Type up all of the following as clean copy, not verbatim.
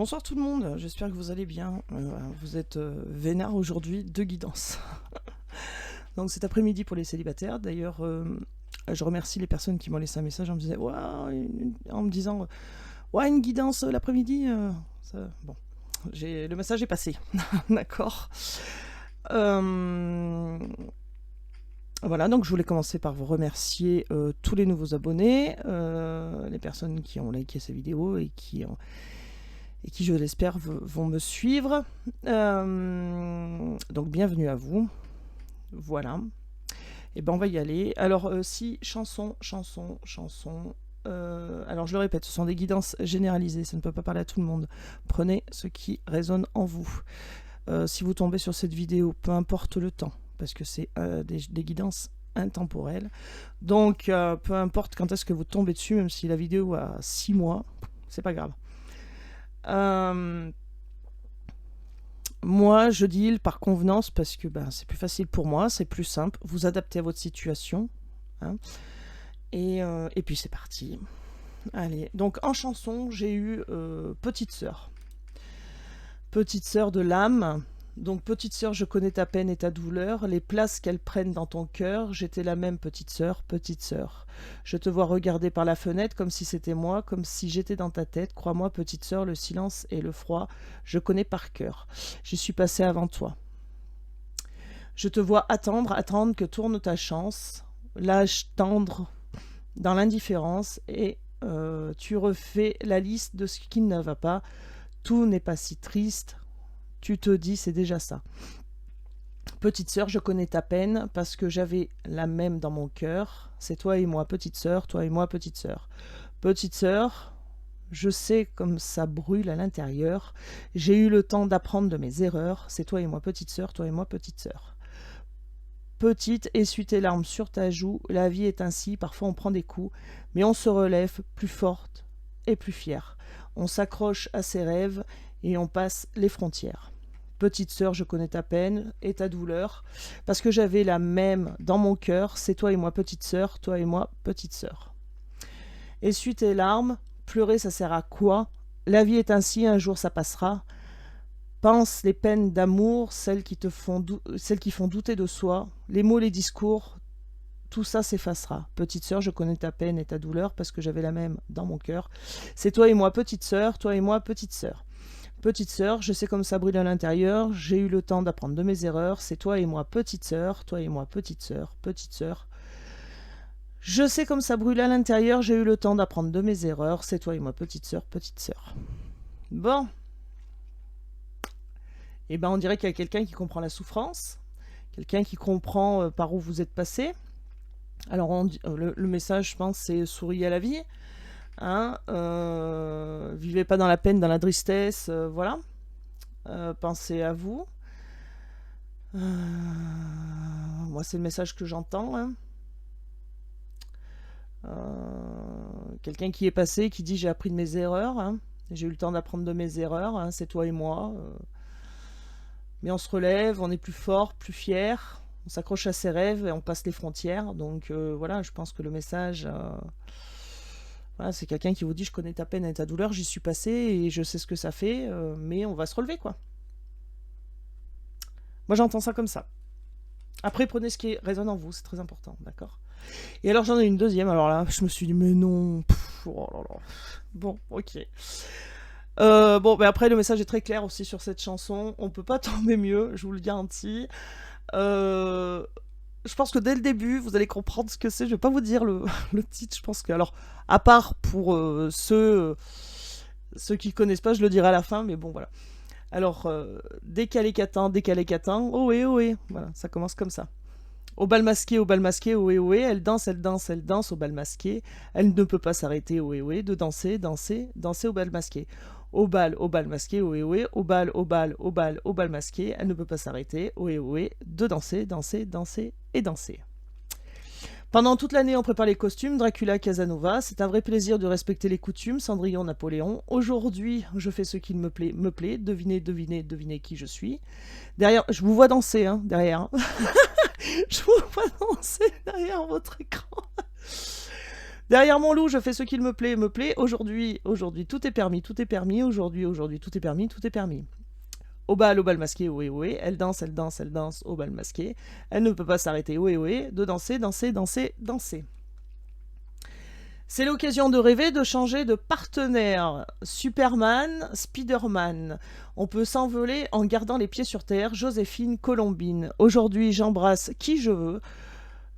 Bonsoir tout le monde, j'espère que vous allez bien. Vous êtes vénard aujourd'hui de guidance. Donc cet après-midi pour les célibataires. D'ailleurs, je remercie les personnes qui m'ont laissé un message en me disant, en me disant ouais, une guidance l'après-midi. Bon, le message est passé. D'accord. Voilà, donc je voulais commencer par vous remercier tous les nouveaux abonnés, les personnes qui ont liké ces vidéos et qui, je l'espère, vont me suivre. Donc bienvenue à vous. Voilà. Et ben on va y aller. Alors si chanson. Alors je le répète, ce sont des guidances généralisées, ça ne peut pas parler à tout le monde. Prenez ce qui résonne en vous. Si vous tombez sur cette vidéo, peu importe le temps, parce que c'est des guidances intemporelles. Donc peu importe quand est-ce que vous tombez dessus, même si la vidéo a 6 mois, c'est pas grave. Moi, je deal par convenance parce que c'est plus facile pour moi, c'est plus simple. Vous adaptez à votre situation. Hein, et puis c'est parti. Allez, donc en chanson, j'ai eu Petite Sœur. Petite Sœur de l'âme. Donc petite sœur, je connais ta peine et ta douleur, les places qu'elles prennent dans ton cœur, j'étais la même petite sœur, petite sœur. Je te vois regarder par la fenêtre comme si c'était moi, comme si j'étais dans ta tête, crois-moi petite sœur, le silence et le froid, je connais par cœur. J'y suis passée avant toi. Je te vois attendre que tourne ta chance, l'âge tendre dans l'indifférence et tu refais la liste de ce qui ne va pas, tout n'est pas si triste. Tu te dis, c'est déjà ça. Petite sœur, je connais ta peine parce que j'avais la même dans mon cœur. C'est toi et moi, petite sœur, toi et moi, petite sœur. Petite sœur, je sais comme ça brûle à l'intérieur. J'ai eu le temps d'apprendre de mes erreurs. C'est toi et moi, petite sœur, toi et moi, petite sœur. Petite, essuie tes larmes sur ta joue. La vie est ainsi, parfois on prend des coups, mais on se relève plus forte et plus fière. On s'accroche à ses rêves et on passe les frontières. Petite sœur, je connais ta peine et ta douleur, parce que j'avais la même dans mon cœur, c'est toi et moi petite sœur, toi et moi petite sœur. Essuie tes larmes, pleurer ça sert à quoi? La vie est ainsi, un jour ça passera. Pense les peines d'amour, celles qui font douter de soi, les mots, les discours, tout ça s'effacera. Petite sœur, je connais ta peine et ta douleur, parce que j'avais la même dans mon cœur. C'est toi et moi petite sœur, toi et moi petite sœur. Petite sœur, je sais comme ça brûle à l'intérieur, j'ai eu le temps d'apprendre de mes erreurs, c'est toi et moi petite sœur, toi et moi petite sœur, petite sœur. Je sais comme ça brûle à l'intérieur, j'ai eu le temps d'apprendre de mes erreurs, c'est toi et moi petite sœur, petite sœur. Bon. Eh ben on dirait qu'il y a quelqu'un qui comprend la souffrance, quelqu'un qui comprend par où vous êtes passé. Alors le message, je pense, c'est souriez à la vie. Hein, vivez pas dans la peine, dans la tristesse, voilà. Pensez à vous. Moi, c'est le message que j'entends. Hein. Quelqu'un qui est passé, qui dit j'ai appris de mes erreurs. Hein. J'ai eu le temps d'apprendre de mes erreurs. Hein. C'est toi et moi. Mais on se relève, on est plus fort, plus fier. On s'accroche à ses rêves et on passe les frontières. Donc voilà, je pense que le message... Voilà, c'est quelqu'un qui vous dit je connais ta peine et ta douleur, j'y suis passé et je sais ce que ça fait, mais on va se relever quoi. Moi j'entends ça comme ça. Après prenez ce qui résonne en vous, c'est très important, d'accord. Et alors j'en ai une deuxième, alors là je me suis dit mais non, oh là là. Bon, ok. Bon, mais après le message est très clair aussi sur cette chanson, on peut pas tomber mieux, je vous le garantis. Je pense que dès le début, vous allez comprendre ce que c'est. Je vais pas vous dire le titre. Je pense que, alors, à part pour ceux qui connaissent pas, je le dirai à la fin, mais bon, voilà. Alors, décalé catin, ohé, ohé. Voilà, ça commence comme ça. Au bal masqué, ohé, ohé. Elle danse au bal masqué. Elle ne peut pas s'arrêter, ohé, ohé, de danser, danser, danser au bal masqué. Au bal masqué, ohé, ohé. Au bal masqué. Elle ne peut pas s'arrêter, ohé, ohé, de danser, danser, danser et danser. Pendant toute l'année, on prépare les costumes, Dracula, Casanova. C'est un vrai plaisir de respecter les coutumes, Cendrillon, Napoléon. Aujourd'hui, je fais ce qui me plaît. Devinez qui je suis. Derrière, je vous vois danser, hein, derrière. Je vous vois danser derrière votre écran. Derrière mon loup, je fais ce qu'il me plaît, me plaît. Aujourd'hui, tout est permis, tout est permis. Aujourd'hui, tout est permis, tout est permis. Au bal masqué, ohé, ohé. Elle danse, elle danse, elle danse au bal masqué. Elle ne peut pas s'arrêter, ohé, ohé, de danser, danser, danser, danser. C'est l'occasion de rêver, de changer de partenaire. Superman, Spiderman. On peut s'envoler en gardant les pieds sur terre. Joséphine, Colombine. Aujourd'hui, j'embrasse qui je veux.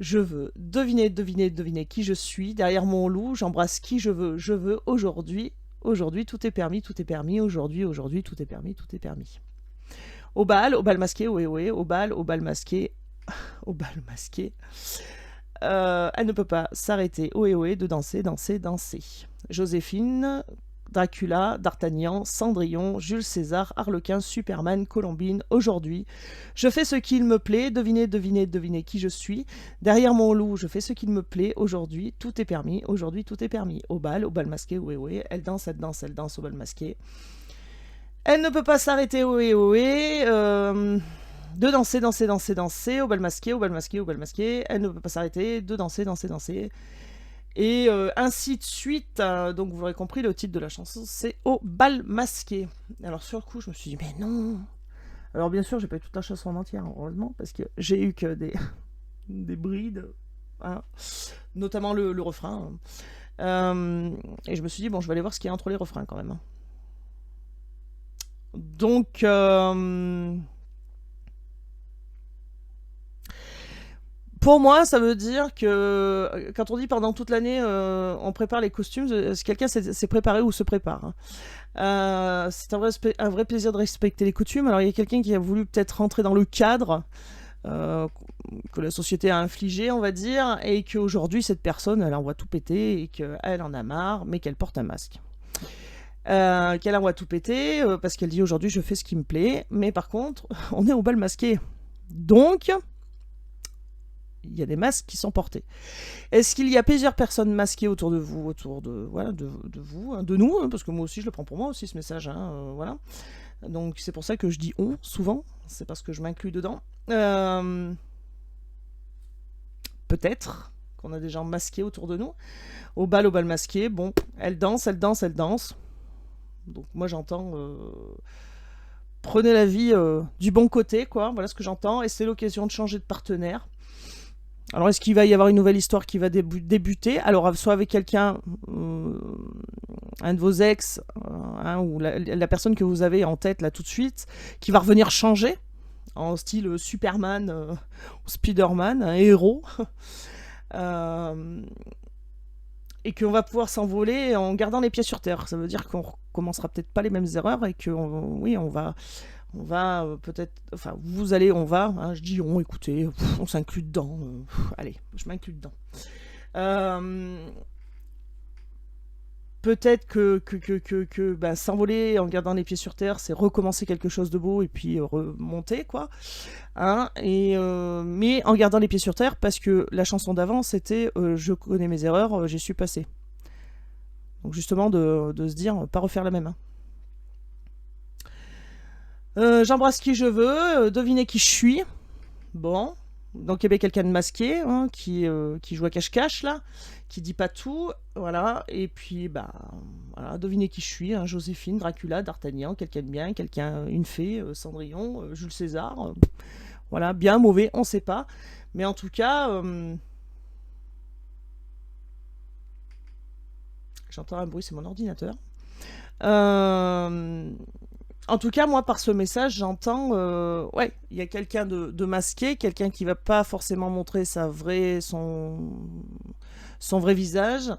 Je veux deviner, deviner, deviner qui je suis. Derrière mon loup, j'embrasse qui je veux. Je veux aujourd'hui. Aujourd'hui, tout est permis, tout est permis. Aujourd'hui, tout est permis, tout est permis. Au bal masqué, ohé, ohé. Au bal masqué. Au bal masqué. Elle ne peut pas s'arrêter, ohé ohé, de danser, danser, danser. Joséphine, Dracula, D'Artagnan, Cendrillon, Jules César, Harlequin, Superman, Colombine, aujourd'hui. Je fais ce qu'il me plaît, devinez, devinez, devinez qui je suis. Derrière mon loup, je fais ce qu'il me plaît, aujourd'hui, tout est permis, aujourd'hui, tout est permis. Au bal masqué, ohé ohé, elle danse, elle danse, elle danse au bal masqué. Elle ne peut pas s'arrêter, ohé ohé, de danser, danser, danser, danser, au bal masqué, au bal masqué, au bal masqué. Elle ne peut pas s'arrêter, de danser, danser, danser. Et ainsi de suite. Donc vous aurez compris, le titre de la chanson, c'est Au bal masqué. Alors sur le coup, je me suis dit, mais non. Alors bien sûr, j'ai pas eu toute la chanson en entière, heureusement, parce que j'ai eu que des, des brides, hein, notamment le refrain. Et je me suis dit, bon, je vais aller voir ce qu'il y a entre les refrains quand même. Donc... pour moi, ça veut dire que quand on dit pendant toute l'année, on prépare les costumes, si quelqu'un s'est préparé ou se prépare. Hein. C'est un vrai plaisir de respecter les coutumes. Alors il y a quelqu'un qui a voulu peut-être rentrer dans le cadre que la société a infligé, on va dire, et qu'aujourd'hui cette personne, elle envoie tout péter et qu'elle en a marre, mais qu'elle porte un masque. Qu'elle envoie tout péter parce qu'elle dit aujourd'hui je fais ce qui me plaît, mais par contre on est au bal masqué. Donc... il y a des masques qui sont portés. Est-ce qu'il y a plusieurs personnes masquées autour de vous, autour de vous, hein, de nous, hein, parce que moi aussi je le prends pour moi aussi ce message, hein, voilà. Donc c'est pour ça que je dis on souvent, c'est parce que je m'inclus dedans. Peut-être qu'on a des gens masqués autour de nous. Au bal masqué, bon, elle danse, elle danse, elle danse. Donc moi j'entends prenez la vie du bon côté, quoi. Voilà ce que j'entends, et c'est l'occasion de changer de partenaire. Alors, est-ce qu'il va y avoir une nouvelle histoire qui va débuter? Alors, soit avec quelqu'un, un de vos ex, hein, ou la personne que vous avez en tête là tout de suite, qui va revenir changer, en style Superman ou Spiderman, un héros, et qu'on va pouvoir s'envoler en gardant les pieds sur terre. Ça veut dire qu'on recommencera peut-être pas les mêmes erreurs, et que, oui, on va peut-être, enfin vous allez, on va, hein, je dis on, écoutez, on s'inclut dedans, allez, je m'inclus dedans. Peut-être que ben, s'envoler en gardant les pieds sur terre, c'est recommencer quelque chose de beau et puis remonter, quoi. Hein, mais en gardant les pieds sur terre, parce que la chanson d'avant, c'était je connais mes erreurs, j'y suis passé. Donc justement, de se dire, pas refaire la même. Hein. J'embrasse qui je veux, devinez qui je suis. Bon, donc il y avait quelqu'un de masqué, hein, qui joue à cache-cache là, qui dit pas tout, voilà. Et puis bah voilà, devinez qui je suis, hein, Joséphine, Dracula, D'Artagnan, quelqu'un de bien, quelqu'un, une fée, Cendrillon, Jules César, voilà, bien, mauvais, on sait pas, mais en tout cas, j'entends un bruit, c'est mon ordinateur. En tout cas, moi, par ce message, j'entends, ouais, il y a quelqu'un de masqué, quelqu'un qui va pas forcément montrer son vrai visage.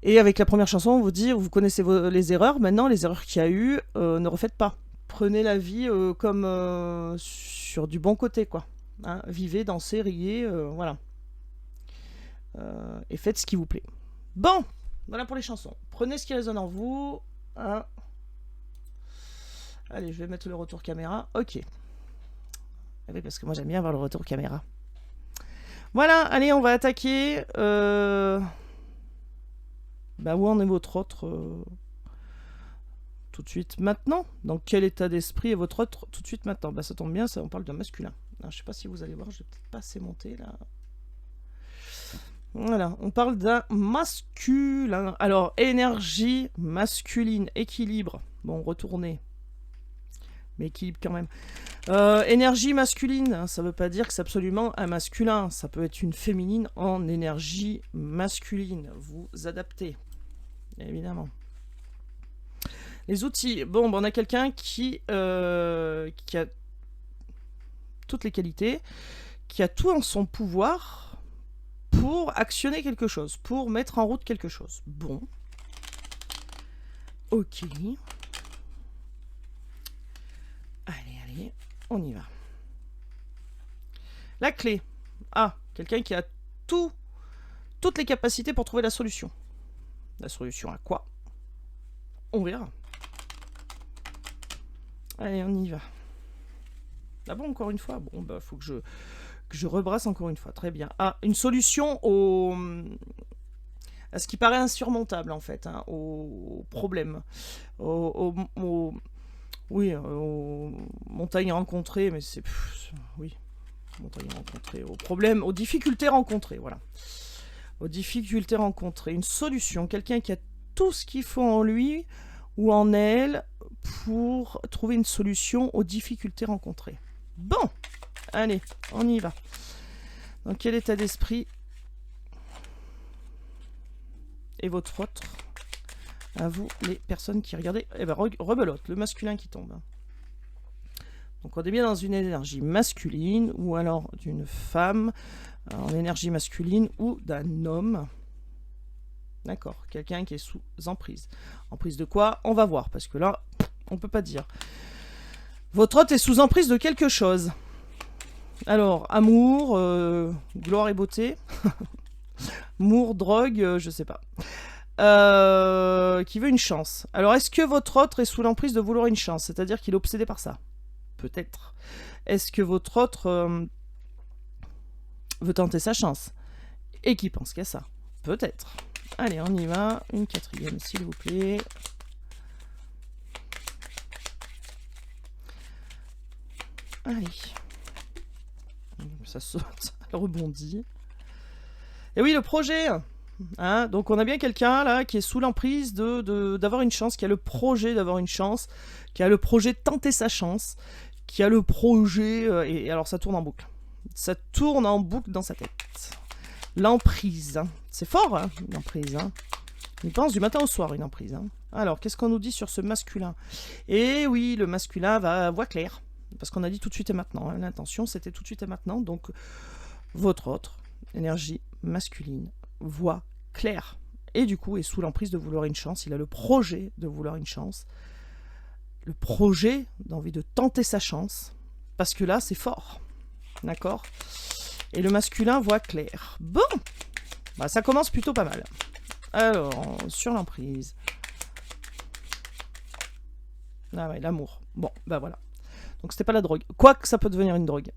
Et avec la première chanson, on vous dit, vous connaissez les erreurs. Maintenant, les erreurs qu'il y a eu, ne refaites pas. Prenez la vie comme sur du bon côté, quoi. Hein, vivez, dansez, riez, voilà. Et faites ce qui vous plaît. Bon, voilà pour les chansons. Prenez ce qui résonne en vous. Hein. Allez, je vais mettre le retour caméra. Ok. Ah oui, parce que moi j'aime bien avoir le retour caméra. Voilà, allez, on va attaquer. Bah, où en est votre autre tout de suite maintenant? Dans quel état d'esprit est votre autre tout de suite maintenant? Bah, ça tombe bien, ça, on parle de masculin. Alors, je sais pas si vous allez voir, je vais peut-être pas assez monter là. Voilà, on parle d'un masculin. Alors, énergie masculine, équilibre. Bon, retournez. Mais équilibre quand même. Énergie masculine, hein, ça veut pas dire que c'est absolument un masculin. Ça peut être une féminine en énergie masculine. Vous adaptez, évidemment. Les outils. Bon, ben, on a quelqu'un qui a toutes les qualités, qui a tout en son pouvoir pour actionner quelque chose, pour mettre en route quelque chose. Bon. Ok. Allez, on y va. La clé. Ah, quelqu'un qui a toutes les capacités pour trouver la solution. La solution à quoi? On verra. Allez, on y va. Ah bon, encore une fois? Bon, bah, faut que je rebrasse encore une fois. Très bien. Ah, une solution à ce qui paraît insurmontable, en fait, hein, au problème. Oui, aux montagnes rencontrées, mais c'est... Oui, montagnes rencontrées, aux problèmes, aux difficultés rencontrées, voilà. Aux difficultés rencontrées. Une solution, quelqu'un qui a tout ce qu'il faut en lui ou en elle pour trouver une solution aux difficultés rencontrées. Bon, allez, on y va. Dans quel état d'esprit est votre autre? À vous, les personnes qui regardez. Eh ben, rebelote, le masculin qui tombe. Donc on est bien dans une énergie masculine, ou alors d'une femme en énergie masculine, ou d'un homme. D'accord, quelqu'un qui est sous emprise. Emprise de quoi? On va voir, parce que là, on peut pas dire. Votre hôte est sous emprise de quelque chose. Alors, amour, gloire et beauté. Amour, drogue, je sais pas. Qui veut une chance. Alors, est-ce que votre autre est sous l'emprise de vouloir une chance? C'est-à-dire qu'il est obsédé par ça? Peut-être. Est-ce que votre autre veut tenter sa chance? Et qui pense qu'à ça? Peut-être. Allez, on y va. Une quatrième, s'il vous plaît. Allez. Ça saute, elle rebondit. Et oui, le projet. Hein, donc on a bien quelqu'un là qui est sous l'emprise d'avoir une chance, qui a le projet d'avoir une chance, qui a le projet de tenter sa chance, qui a le projet... et alors ça tourne en boucle. Ça tourne en boucle dans sa tête. L'emprise. Hein. C'est fort, hein, l'emprise. Hein. Il pense du matin au soir, une emprise. Hein. Alors, qu'est-ce qu'on nous dit sur ce masculin? Et oui, le masculin va voix claire. Parce qu'on a dit tout de suite et maintenant. Hein. L'intention, c'était tout de suite et maintenant. Donc, votre autre, énergie masculine, voix claire. Et du coup, est sous l'emprise de vouloir une chance. Il a le projet de vouloir une chance. Le projet d'envie de tenter sa chance. Parce que là, c'est fort. D'accord? Et le masculin, voix claire. Bon! Bah, ça commence plutôt pas mal. Alors, sur l'emprise. Ah ouais, l'amour. Bon, bah voilà. Donc c'était pas la drogue. Quoique ça peut devenir une drogue.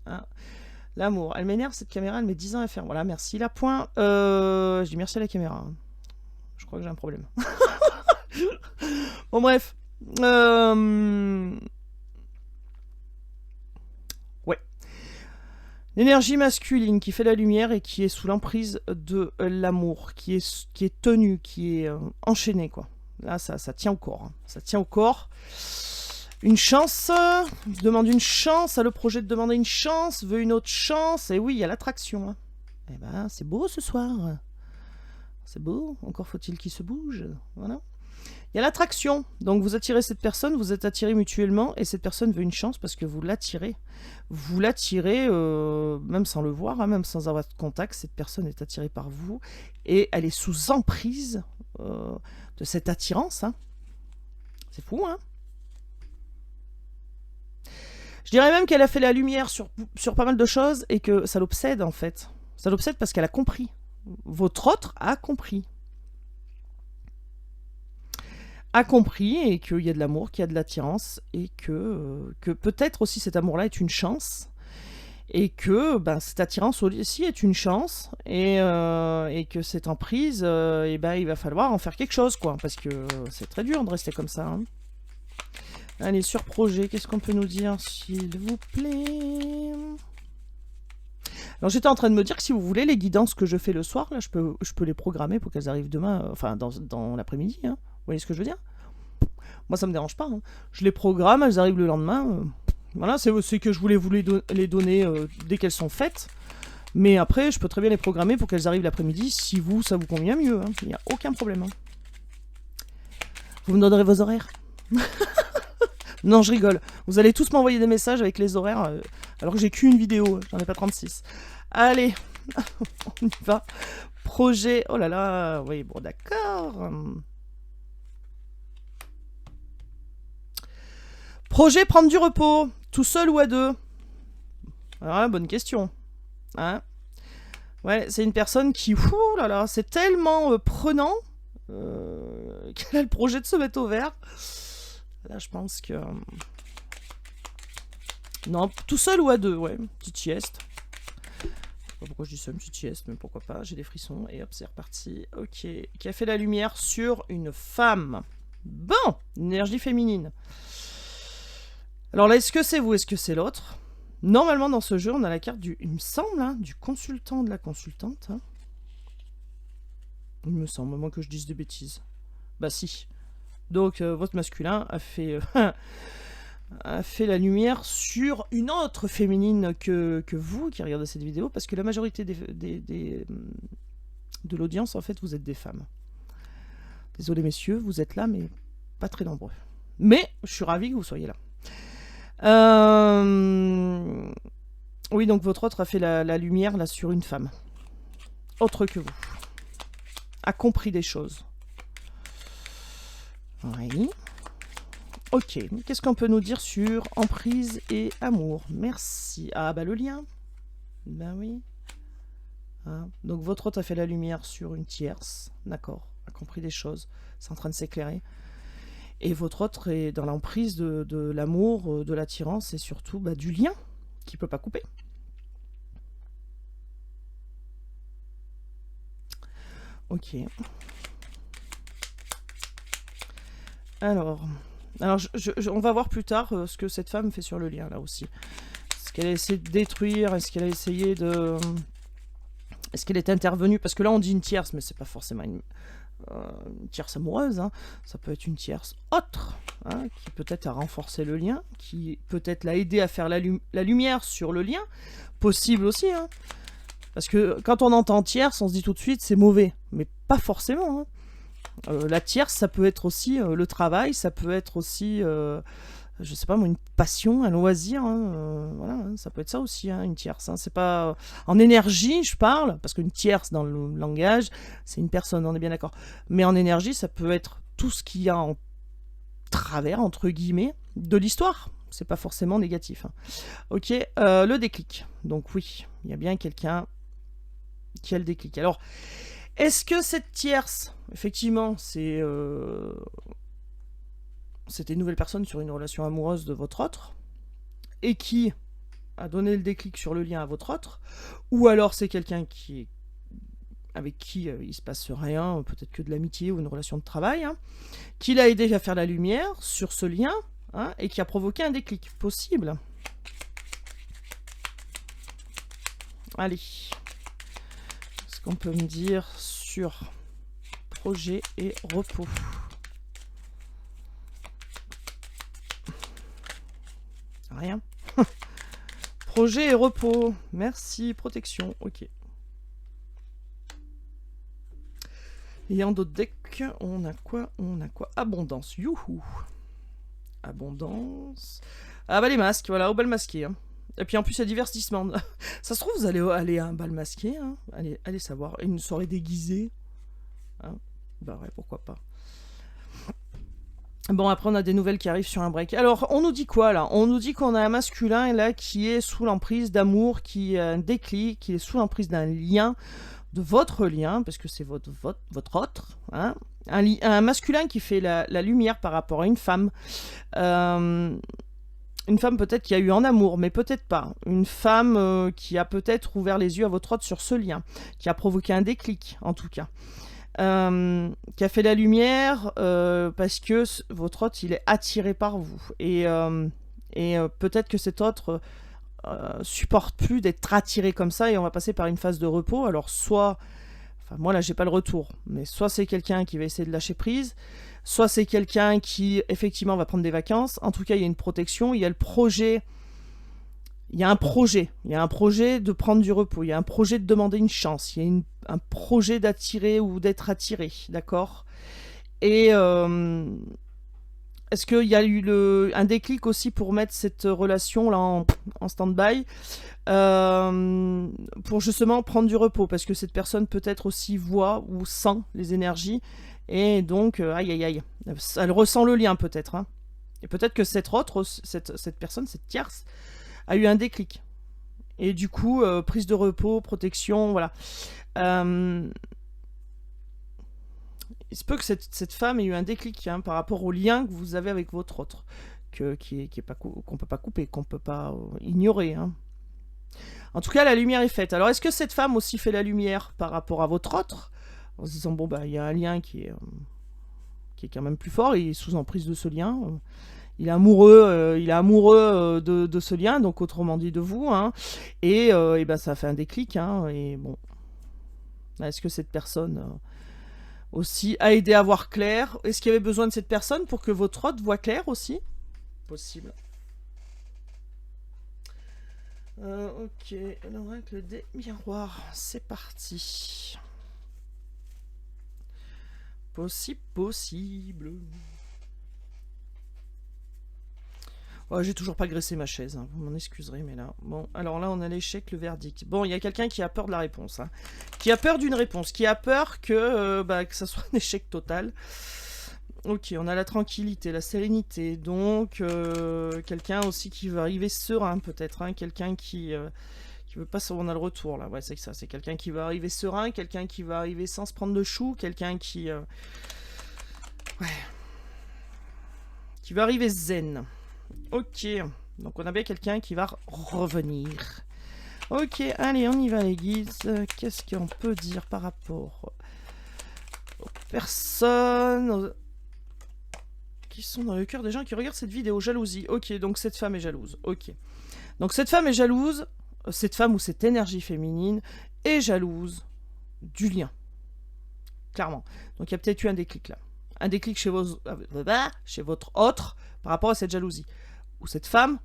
Hein. L'amour. Elle m'énerve cette caméra, elle met 10 ans à faire. Voilà, merci la point. Je dis merci à la caméra. Je crois que j'ai un problème. Bon bref. Ouais. L'énergie masculine qui fait la lumière et qui est sous l'emprise de l'amour, qui est tenue, qui est enchaînée, quoi. Là, ça tient au corps. Hein. Ça tient au corps. Une chance, demande une chance, a le projet de demander une chance, veut une autre chance, et oui, il y a l'attraction. Hein. Eh ben, c'est beau ce soir. C'est beau, encore faut-il qu'il se bouge. Voilà. Il y a l'attraction. Donc vous attirez cette personne, vous êtes attirés mutuellement, et cette personne veut une chance parce que vous l'attirez. Vous l'attirez, même sans le voir, hein, même sans avoir de contact, cette personne est attirée par vous, et elle est sous emprise de cette attirance. Hein. C'est fou, hein? Je dirais même qu'elle a fait la lumière sur pas mal de choses et que ça l'obsède en fait. Ça l'obsède parce qu'elle a compris. Votre autre a compris. A compris et qu'il y a de l'amour, qu'il y a de l'attirance et que peut-être aussi cet amour-là est une chance et que cette attirance aussi est une chance et que cette emprise, il va falloir en faire quelque chose quoi parce que c'est très dur de rester comme ça. Hein. Allez, sur projet, qu'est-ce qu'on peut nous dire, s'il vous plaît? Alors j'étais en train de me dire que si vous voulez, les guidances que je fais le soir, là, je peux les programmer pour qu'elles arrivent demain, enfin dans l'après-midi. Hein. Vous voyez ce que je veux dire? Moi, ça me dérange pas. Hein. Je les programme, elles arrivent le lendemain. Voilà, c'est que je voulais vous les donner dès qu'elles sont faites. Mais après, je peux très bien les programmer pour qu'elles arrivent l'après-midi si vous, ça vous convient mieux. Il n'y a aucun problème. Hein. Vous me donnerez vos horaires? Non, je rigole. Vous allez tous m'envoyer des messages avec les horaires alors que j'ai qu'une vidéo. J'en ai pas 36. Allez, on y va. Projet. Oh là là. Oui, bon, d'accord. Projet prendre du repos. Tout seul ou à deux? Alors là, bonne question. Hein? Ouais, c'est une personne qui, ouh là là, c'est tellement prenant qu'elle a le projet de se mettre au vert. Là, je pense que... Non, tout seul ou à deux, ouais. Petite sieste. Je sais pas pourquoi je dis ça, une petite sieste, mais pourquoi pas. J'ai des frissons. Et hop, c'est reparti. Ok. Qui a fait la lumière sur une femme. Bon, énergie féminine. Alors là, est-ce que c'est vous, est-ce que c'est l'autre? Normalement, dans ce jeu, on a la carte du, il me semble, hein, du consultant, de la consultante. Hein. Il me semble, à moins que je dise des bêtises. Bah si. Donc, votre masculin a fait, a fait la lumière sur une autre féminine que vous qui regardez cette vidéo, parce que la majorité de l'audience, en fait, vous êtes des femmes. Désolé, messieurs, vous êtes là, mais pas très nombreux. Mais je suis ravie que vous soyez là. Oui, donc votre autre a fait la lumière là sur une femme. Autre que vous. A compris des choses. Oui. Ok. Qu'est-ce qu'on peut nous dire sur emprise et amour? Merci. Ah bah le lien. Ben oui. Ah. Donc votre autre a fait la lumière sur une tierce. D'accord. A compris des choses. C'est en train de s'éclairer. Et votre autre est dans l'emprise de l'amour, de l'attirance et surtout bah, du lien qui ne peut pas couper. Ok. Alors on va voir plus tard ce que cette femme fait sur le lien là aussi. Est-ce qu'elle a essayé de détruire? Est-ce qu'elle a essayé de... Est-ce qu'elle est intervenue? Parce que là on dit une tierce, mais c'est pas forcément une tierce amoureuse, hein. Ça peut être une tierce autre, hein, qui peut-être a renforcé le lien, qui peut-être l'a aidé à faire la lumière sur le lien, possible aussi, hein. Parce que quand on entend tierce, on se dit tout de suite c'est mauvais, mais pas forcément. Hein. La tierce, ça peut être aussi le travail, ça peut être aussi, je sais pas moi, une passion, un loisir, hein, voilà, hein, ça peut être ça aussi, hein, une tierce. Hein, c'est pas en énergie, je parle, parce qu'une tierce dans le langage, c'est une personne, on est bien d'accord. Mais en énergie, ça peut être tout ce qu'il y a en travers, entre guillemets, de l'histoire. C'est pas forcément négatif. Hein. Ok, le déclic. Donc oui, il y a bien quelqu'un qui a le déclic. Alors, est-ce que cette tierce, effectivement, c'était une nouvelle personne sur une relation amoureuse de votre autre, et qui a donné le déclic sur le lien à votre autre, ou alors c'est quelqu'un avec qui il se passe rien, peut-être que de l'amitié ou une relation de travail, hein, qui l'a aidé à faire la lumière sur ce lien, hein, et qui a provoqué un déclic possible. Allez. Qu'est-ce qu'on peut me dire sur projet et repos? Rien. Projet et repos. Merci, protection. Ok. Et en d'autres decks, on a quoi? On a quoi? Abondance. Youhou. Abondance. Ah bah les masques, voilà, au bal masqué. Hein. Et puis en plus, il y a divertissement. Ça se trouve, vous allez aller à un bal masqué. Hein. Allez savoir. Une soirée déguisée. Hein. Bah ouais, pourquoi pas. Bon, après, on a des nouvelles qui arrivent sur un break. Alors, on nous dit quoi, là? On nous dit qu'on a un masculin, là, qui est sous l'emprise d'amour, qui a un déclic, qui est sous l'emprise d'un lien, de votre lien, parce que c'est votre autre, hein. Un masculin qui fait la lumière par rapport à une femme. Une femme peut-être qui a eu en amour, mais peut-être pas. Une femme qui a peut-être ouvert les yeux à votre autre sur ce lien, qui a provoqué un déclic, en tout cas. Qui a fait la lumière parce que votre autre il est attiré par vous et peut-être que cet autre supporte plus d'être attiré comme ça et on va passer par une phase de repos. Alors soit, enfin moi là j'ai pas le retour, mais soit c'est quelqu'un qui va essayer de lâcher prise, soit c'est quelqu'un qui effectivement va prendre des vacances. En tout cas il y a une protection, il y a le projet, il y a un projet de prendre du repos, il y a un projet de demander une chance, il y a un projet d'attirer ou d'être attiré, d'accord. Et est-ce qu'il y a eu un déclic aussi pour mettre cette relation là en stand-by, pour justement prendre du repos, parce que cette personne peut-être aussi voit ou sent les énergies, et donc, aïe aïe aïe, elle ressent le lien peut-être, hein. Et peut-être que cette personne, cette tierce, a eu un déclic. Et du coup, prise de repos, protection, voilà. Il se peut que cette femme ait eu un déclic, hein, par rapport au lien que vous avez avec votre autre, qu'on peut pas couper, qu'on peut pas ignorer, hein. En tout cas, la lumière est faite. Alors, est-ce que cette femme aussi fait la lumière par rapport à votre autre, en se disant, bon, bah, il y a un lien qui est quand même plus fort, il est sous emprise de ce lien, il est amoureux, de ce lien, donc autrement dit de vous, hein, et ben, ça fait un déclic, hein, et bon, est-ce que cette personne aussi a aidé à voir clair? Est-ce qu'il y avait besoin de cette personne pour que votre autre voit clair aussi? Possible. Ok, alors avec le dé miroir, c'est parti. Possible. Oh, j'ai toujours pas graissé ma chaise, hein. Vous m'en excuserez, mais là... Bon, alors là, on a l'échec, le verdict. Bon, il y a quelqu'un qui a peur de la réponse, hein. Qui a peur d'une réponse, qui a peur que ça soit un échec total. Ok, on a la tranquillité, la sérénité, donc quelqu'un aussi qui va arriver serein, peut-être, hein. Quelqu'un qui veut pas... On a le retour, là, ouais, c'est ça, c'est quelqu'un qui va arriver serein, quelqu'un qui va arriver sans se prendre de chou, quelqu'un qui... Ouais. Qui va arriver zen. Ok, donc on a bien quelqu'un qui va revenir. Ok, allez, on y va les guides. Qu'est-ce qu'on peut dire par rapport aux personnes qui sont dans le cœur des gens qui regardent cette vidéo? Jalousie. Ok, donc cette femme est jalouse. Ok. Donc cette femme est jalouse, cette femme ou cette énergie féminine est jalouse du lien. Clairement. Donc il y a peut-être eu un déclic là. Un déclic chez votre autre par rapport à cette jalousie. Ou cette femme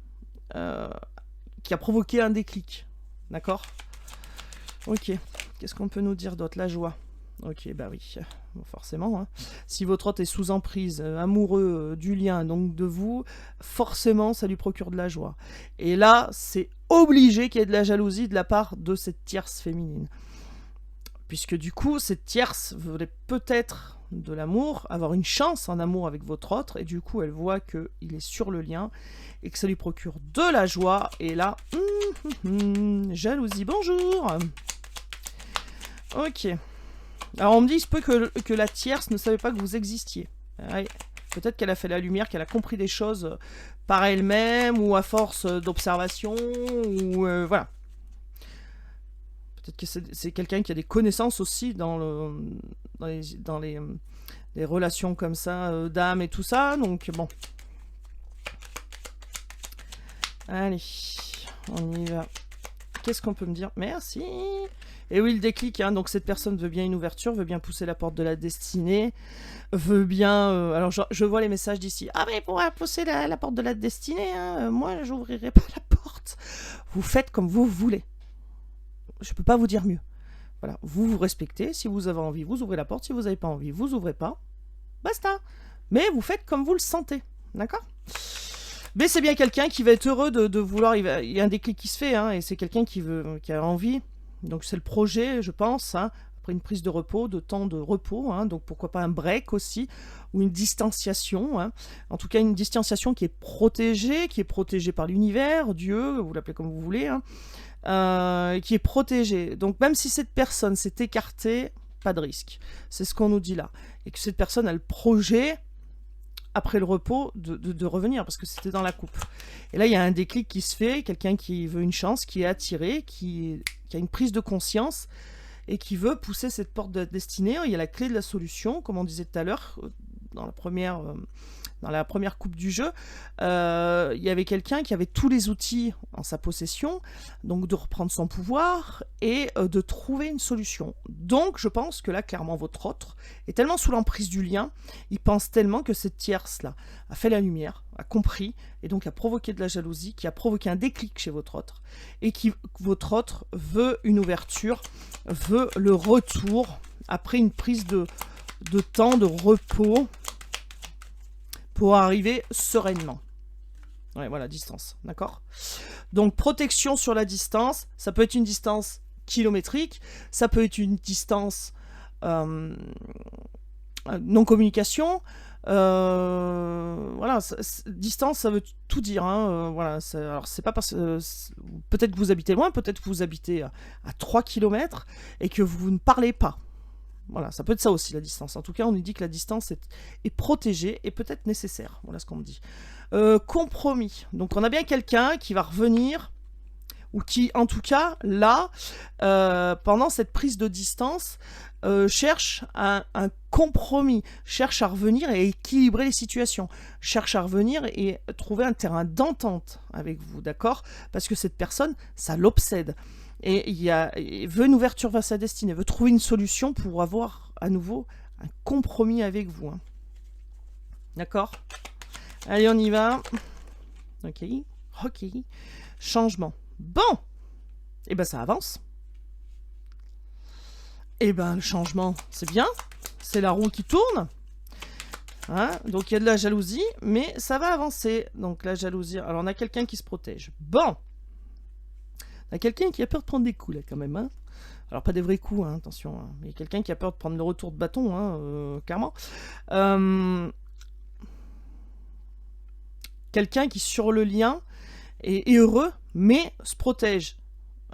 qui a provoqué un déclic. D'accord? Ok. Qu'est-ce qu'on peut nous dire d'autre? La joie. Ok, bah oui, bon, forcément, hein. Si votre autre est sous emprise, amoureux du lien, donc de vous, forcément, ça lui procure de la joie. Et là, c'est obligé qu'il y ait de la jalousie de la part de cette tierce féminine. Puisque du coup, cette tierce voulait peut-être de l'amour, avoir une chance en amour avec votre autre, et du coup, elle voit qu'il est sur le lien, et que ça lui procure de la joie, et là, jalousie, bonjour. Ok. Alors on me dit, il se peut que la tierce ne savait pas que vous existiez. Ouais. Peut-être qu'elle a fait la lumière, qu'elle a compris des choses par elle-même, ou à force d'observation, ou voilà. Peut-être que c'est quelqu'un qui a des connaissances aussi dans les relations comme ça, d'âme et tout ça, donc bon. Allez, on y va. Qu'est-ce qu'on peut me dire? Merci. Et oui, le déclic, hein, donc cette personne veut bien une ouverture, veut bien pousser la porte de la destinée, veut bien... alors je vois les messages d'ici. Ah mais pour pousser la porte de la destinée, hein, moi j'ouvrirai pas la porte. Vous faites comme vous voulez. Je peux pas vous dire mieux. Voilà, vous vous respectez, si vous avez envie, vous ouvrez la porte, si vous n'avez pas envie, vous ouvrez pas. Basta. Mais vous faites comme vous le sentez, d'accord? Mais c'est bien quelqu'un qui va être heureux de vouloir... Il y a un déclic qui se fait, hein, et c'est quelqu'un qui a envie... Donc c'est le projet, je pense, hein, après une prise de repos, de temps de repos, hein, donc pourquoi pas un break aussi, ou une distanciation, hein, en tout cas une distanciation qui est protégée par l'univers, Dieu, vous l'appelez comme vous voulez, hein, qui est protégée. Donc même si cette personne s'est écartée, pas de risque. C'est ce qu'on nous dit là. Et que cette personne a le projet, après le repos, de revenir, parce que c'était dans la coupe. Et là, il y a un déclic qui se fait, quelqu'un qui veut une chance, qui est attiré, qui a une prise de conscience, et qui veut pousser cette porte de la destinée. Il y a la clé de la solution, comme on disait tout à l'heure, dans la première dans la première coupe du jeu, il y avait quelqu'un qui avait tous les outils en sa possession, donc de reprendre son pouvoir et de trouver une solution. Donc je pense que là, clairement, votre autre est tellement sous l'emprise du lien, il pense tellement que cette tierce-là a fait la lumière, a compris, et donc a provoqué de la jalousie, qui a provoqué un déclic chez votre autre, et qui, votre autre veut une ouverture, veut le retour, après une prise de temps, de repos, pour arriver sereinement. Ouais, voilà, distance, d'accord? Donc, protection sur la distance, ça peut être une distance kilométrique, ça peut être une distance non-communication, voilà, distance, ça veut tout dire, hein, voilà, alors c'est pas parce que peut-être que vous habitez loin, peut-être que vous habitez à 3 km et que vous ne parlez pas. Voilà, ça peut être ça aussi, la distance. En tout cas, on nous dit que la distance est protégée et peut-être nécessaire. Voilà ce qu'on me dit. Compromis. Donc, on a bien quelqu'un qui va revenir, ou qui, en tout cas, là, pendant cette prise de distance, cherche un compromis, cherche à revenir et équilibrer les situations, cherche à revenir et trouver un terrain d'entente avec vous, d'accord? Parce que cette personne, ça l'obsède. Et il veut une ouverture vers sa destinée, veut trouver une solution pour avoir à nouveau un compromis avec vous. Hein. D'accord? Allez, on y va. Ok. Ok. Changement. Bon. Et ben ça avance. Et ben le changement, c'est bien. C'est la roue qui tourne. Hein, donc il y a de la jalousie, mais ça va avancer. Donc la jalousie. Alors on a quelqu'un qui se protège. Bon. Il y a quelqu'un qui a peur de prendre des coups, là, quand même. Hein. Alors, pas des vrais coups, hein, attention. Hein. Mais quelqu'un qui a peur de prendre le retour de bâton, hein, clairement. Quelqu'un qui, sur le lien, est heureux, mais se protège.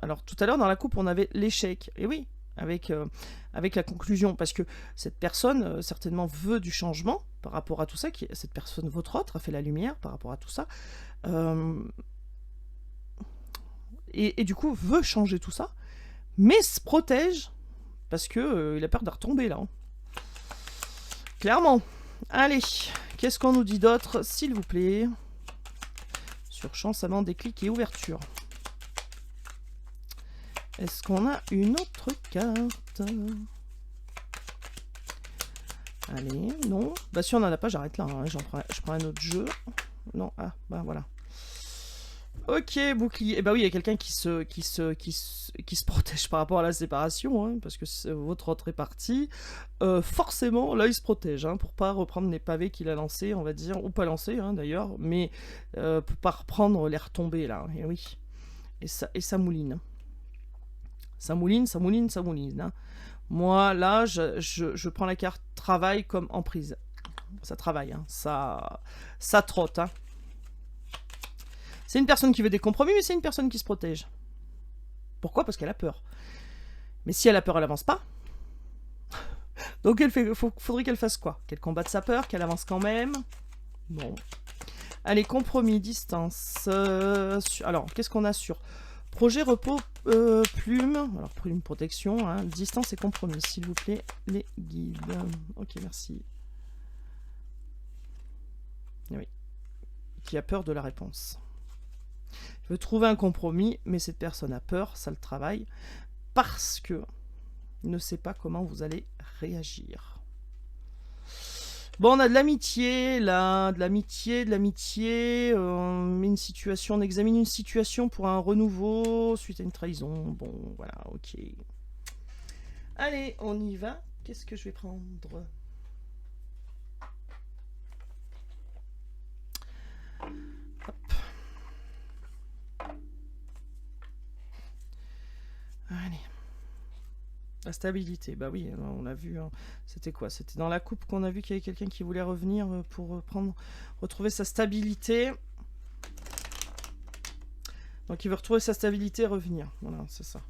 Alors, tout à l'heure, dans la coupe, on avait l'échec. Et oui, avec la conclusion. Parce que cette personne, certainement, veut du changement par rapport à tout ça. Cette personne, votre autre, a fait la lumière par rapport à tout ça. Et du coup, veut changer tout ça, mais se protège, parce que il a peur de retomber, là. Hein. Clairement. Allez, qu'est-ce qu'on nous dit d'autre, s'il vous plaît? Sur chance, amant, déclic et ouverture. Est-ce qu'on a une autre carte? Allez, non. Bah si on n'en a pas, j'arrête là. Hein. Je prends un autre jeu. Non, ah, bah voilà. Ok, bouclier. Et bah oui, il y a quelqu'un qui se protège par rapport à la séparation, hein, parce que votre autre est parti. Forcément, là, il se protège, hein, pour pas reprendre les pavés qu'il a lancés, on va dire, ou pas lancés, hein, d'ailleurs, mais pour pas reprendre les retombées, là. Et oui. Et ça mouline. Ça mouline, ça mouline, ça mouline. Hein. Moi, là, je prends la carte travail comme emprise. Ça travaille, hein, ça trotte, hein. C'est une personne qui veut des compromis, mais c'est une personne qui se protège. Pourquoi? Parce qu'elle a peur. Mais si elle a peur, elle avance pas. Donc il faudrait qu'elle fasse quoi? Qu'elle combatte sa peur, qu'elle avance quand même. Bon. Allez, compromis, distance. Alors, qu'est-ce qu'on a sur projet, repos, plume. Alors, plume, protection. Hein, distance et compromis, s'il vous plaît, les guides. Ok, merci. Oui. Qui a peur de la réponse. Il veut trouver un compromis, mais cette personne a peur, ça le travaille, parce que il ne sait pas comment vous allez réagir. Bon, on a de l'amitié, là, de l'amitié, on examine une situation pour un renouveau suite à une trahison. Bon, voilà, ok. Allez, on y va. Qu'est-ce que je vais prendre? Hop. Allez. La stabilité, bah oui, on l'a vu. Hein. C'était quoi? C'était dans la coupe qu'on a vu qu'il y avait quelqu'un qui voulait revenir pour retrouver sa stabilité. Donc il veut retrouver sa stabilité et revenir. Voilà, c'est ça.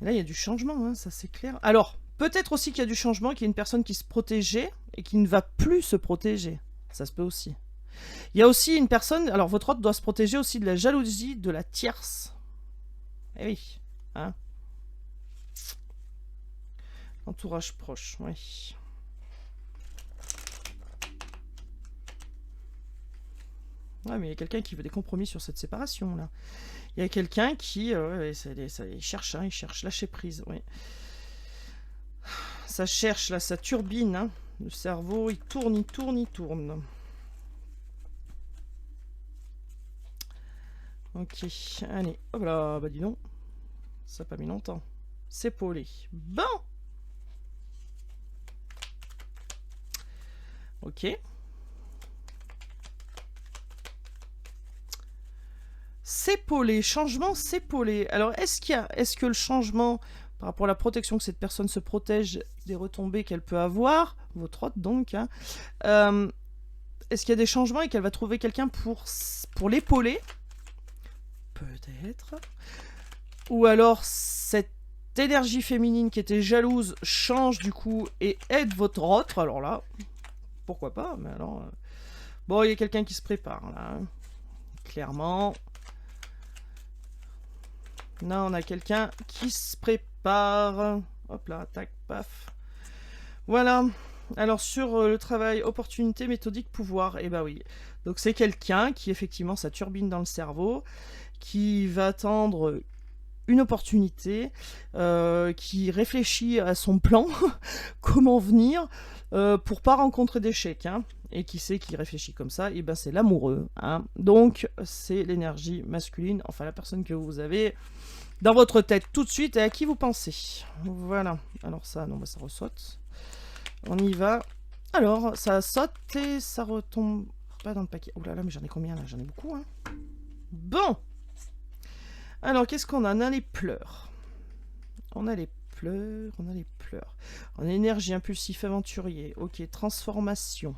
Et là, il y a du changement, hein, ça c'est clair. Alors, peut-être aussi qu'il y a du changement, qu'il y a une personne qui se protégeait et qui ne va plus se protéger. Ça se peut aussi. Il y a aussi une personne, alors votre autre doit se protéger aussi de la jalousie de la tierce. Eh oui, hein. Entourage proche, oui. Ouais, mais il y a quelqu'un qui veut des compromis sur cette séparation, là. Il y a quelqu'un qui il cherche, hein, il cherche lâcher prise, oui. Ça cherche, là, ça turbine, hein. Le cerveau, il tourne, il tourne, il tourne. Ok, allez, hop là, bah dis donc. Ça n'a pas mis longtemps. C'est polé. Bon. Ok. C'est polé. Changement, c'est polé. Alors, est-ce que le changement, par rapport à la protection que cette personne se protège des retombées qu'elle peut avoir, votre hôte donc, hein, est-ce qu'il y a des changements et qu'elle va trouver quelqu'un pour l'épauler? Peut-être. Ou alors, cette énergie féminine qui était jalouse change du coup et aide votre autre. Alors là, pourquoi pas, mais alors... Bon, il y a quelqu'un qui se prépare, là. Hein. Clairement. Là, on a quelqu'un qui se prépare. Hop là, tac, paf. Voilà. Alors, sur le travail, opportunité, méthodique, pouvoir. Eh ben oui. Donc, c'est quelqu'un qui, effectivement, ça turbine dans le cerveau, qui va attendre une opportunité, qui réfléchit à son plan, comment venir, pour pas rencontrer d'échecs, hein. Et qui sait qui réfléchit comme ça, et ben c'est l'amoureux, hein. Donc c'est l'énergie masculine, enfin la personne que vous avez dans votre tête tout de suite et à qui vous pensez. Voilà. Alors ça, non, bah ça ressaute. On y va. Alors ça saute et ça retombe pas dans le paquet. Oh là là, mais j'en ai combien là? J'en ai beaucoup, hein. Bon. Alors qu'est-ce qu'on a? On a les pleurs. On a les pleurs, on a les pleurs. On a énergie, impulsif, aventurier. Ok, transformation.